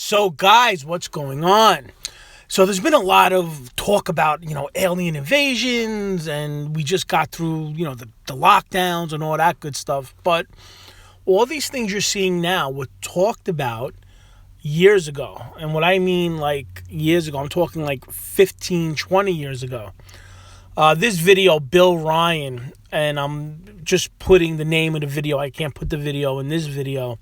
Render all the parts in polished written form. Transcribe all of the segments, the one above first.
So, guys, what's going on? So, there's been a lot of talk about, alien invasions, and we just got through, the lockdowns and all that good stuff. But all these things you're seeing now were talked about years ago. And what I mean, like years ago, I'm talking like 15, 20 years ago. This video, Bill Ryan, and I'm just putting the name of the video. I can't put the video in this video.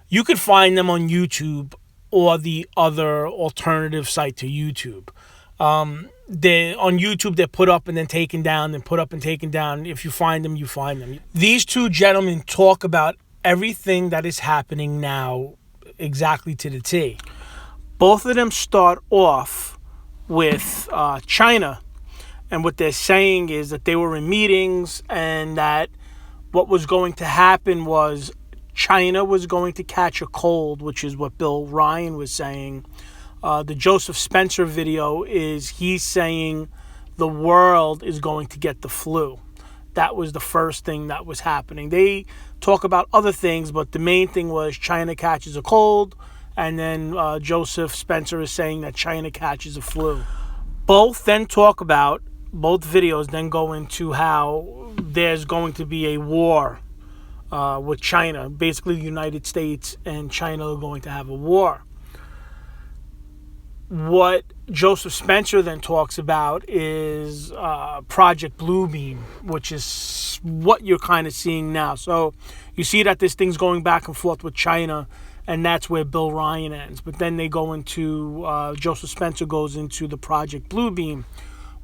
You could find them on YouTube or the other alternative site to YouTube. They on YouTube, they're put up and then taken down, then put up and taken down. If you find them, you find them. These two gentlemen talk about everything that is happening now exactly to the T. Both of them start off with China. And what they're saying is that they were in meetings and that what was going to happen was China was going to catch a cold, which is what Bill Ryan was saying. The Joseph Spencer video is he's saying the world is going to get the flu. That was the first thing that was happening. They talk about other things, but the main thing was China catches a cold, and then Joseph Spencer is saying that China catches a flu. Both videos then go into how there's going to be a war with China. Basically, the United States and China are going to have a war. What Joseph Spencer then talks about is Project Bluebeam, which is what you're kind of seeing now. So you see that this thing's going back and forth with China, and that's where Bill Ryan ends. But then they go into, Joseph Spencer goes into the Project Bluebeam,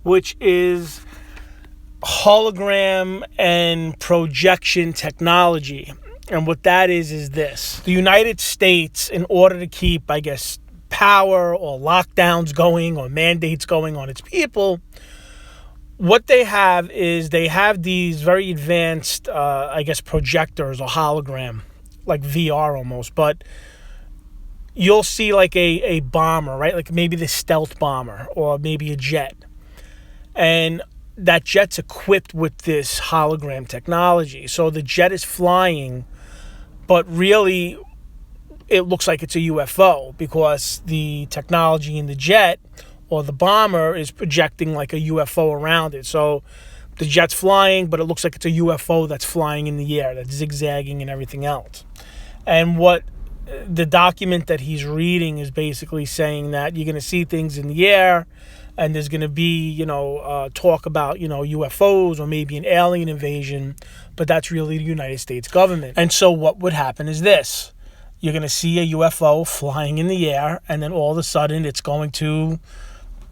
which is hologram and projection technology. And what that is this. The United States, in order to keep, I guess, power or lockdowns going or mandates going on its people, what they have is they have these very advanced, projectors or hologram, like VR almost. But you'll see like a bomber, right? Like maybe the stealth bomber or maybe a jet. And that jet's equipped with this hologram technology. So the jet is flying, but really it looks like it's a UFO because the technology in the jet or the bomber is projecting like a UFO around it. So the jet's flying, but it looks like it's a UFO that's flying in the air, that's zigzagging and everything else. And what the document that he's reading is basically saying that you're going to see things in the air, and there's going to be, talk about, UFOs or maybe an alien invasion, but that's really the United States government. And so what would happen is this. You're going to see a UFO flying in the air, and then all of a sudden it's going to,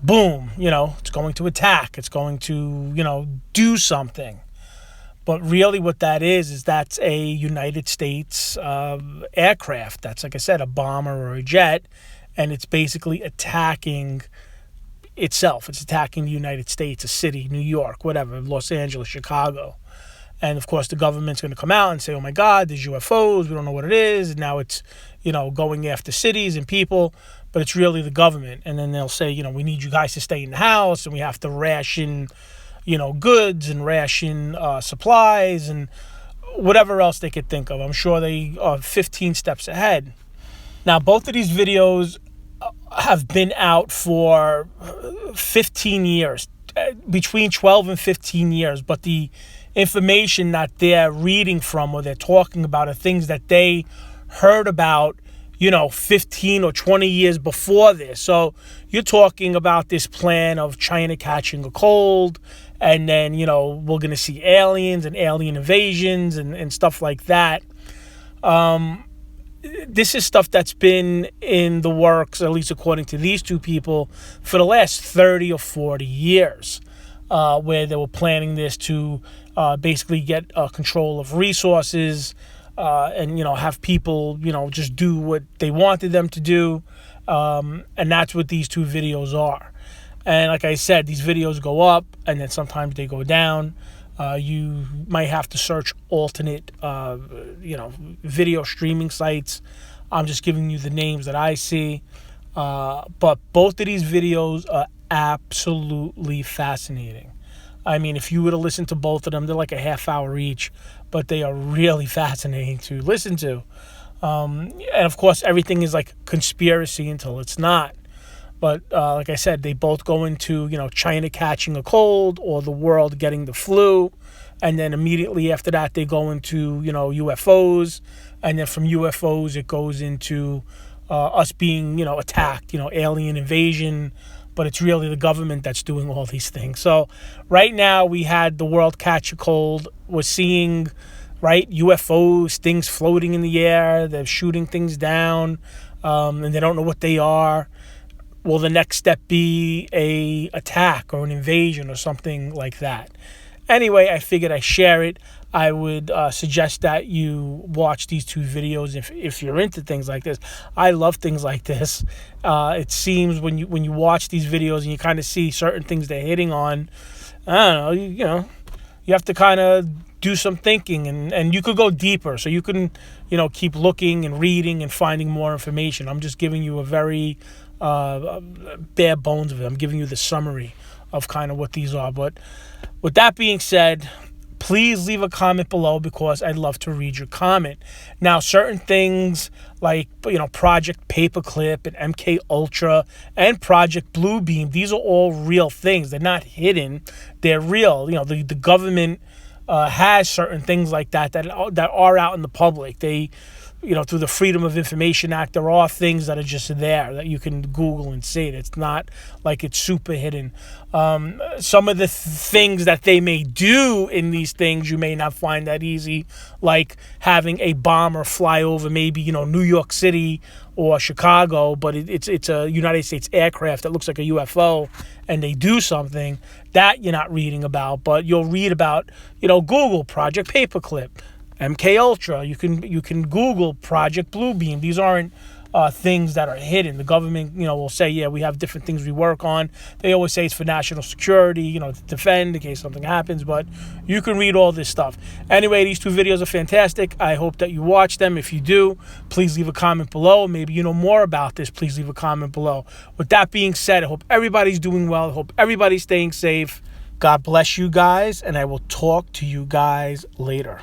boom, it's going to attack. It's going to, do something. But really what that is that's a United States aircraft. That's, like I said, a bomber or a jet, and it's basically attacking itself. It's attacking the United States, a city, New York, whatever, Los Angeles, Chicago. And of course the government's going to come out and say, oh my God, there's UFOs, we don't know what it is. And now it's, going after cities and people, but it's really the government. And then they'll say, we need you guys to stay in the house, and we have to ration, goods and ration supplies and whatever else they could think of. I'm sure they are 15 steps ahead. Now, both of these videos have been out for 15 years, between 12 and 15 years, but the information that they're reading from or they're talking about are things that they heard about, 15 or 20 years before this. So you're talking about this plan of China catching a cold, and then, we're going to see aliens and alien invasions and stuff like that. This is stuff that's been in the works, at least according to these two people, for the last 30 or 40 years, where they were planning this to basically get control of resources and, have people, just do what they wanted them to do. And that's what these two videos are. And like I said, these videos go up and then sometimes they go down. You might have to search alternate, video streaming sites. I'm just giving you the names that I see. But both of these videos are absolutely fascinating. I mean, if you were to listen to both of them, they're like a half hour each, but they are really fascinating to listen to. And of course, everything is like conspiracy until it's not. But like I said, they both go into, China catching a cold or the world getting the flu. And then immediately after that, they go into, UFOs. And then from UFOs, it goes into us being, attacked, alien invasion. But it's really the government that's doing all these things. So right now we had the world catch a cold. We're seeing, right, UFOs, things floating in the air. They're shooting things down, and they don't know what they are. Will the next step be a attack or an invasion or something like that? Anyway, I figured I'd share it. I would suggest that you watch these two videos if you're into things like this. I love things like this. It seems when you watch these videos and you kind of see certain things they're hitting on, I don't know, you have to kind of do some thinking, and you could go deeper. So you can, keep looking and reading and finding more information. I'm just giving you a very bare bones of it. I'm giving you the summary of kind of what these are. But with that being said, please leave a comment below because I'd love to read your comment. Now, certain things like, Project Paperclip and MK Ultra and Project Bluebeam, these are all real things. They're not hidden. They're real. The government has certain things like that are out in the public. They, through the Freedom of Information Act, there are things that are just there that you can Google and see. It's not like it's super hidden. Some of the things that they may do in these things, you may not find that easy, like having a bomber fly over maybe, New York City or Chicago, but it's a United States aircraft that looks like a UFO, and they do something that you're not reading about, but you'll read about, Google Project Paperclip, MK Ultra. You can Google Project Bluebeam. These aren't things that are hidden. The government, will say, yeah, we have different things we work on. They always say it's for national security, to defend in case something happens, but you can read all this stuff. Anyway, these two videos are fantastic. I hope that you watch them. If you do, please leave a comment below. Maybe you know more about this. Please leave a comment below. With that being said, I hope everybody's doing well. I hope everybody's staying safe. God bless you guys, and I will talk to you guys later.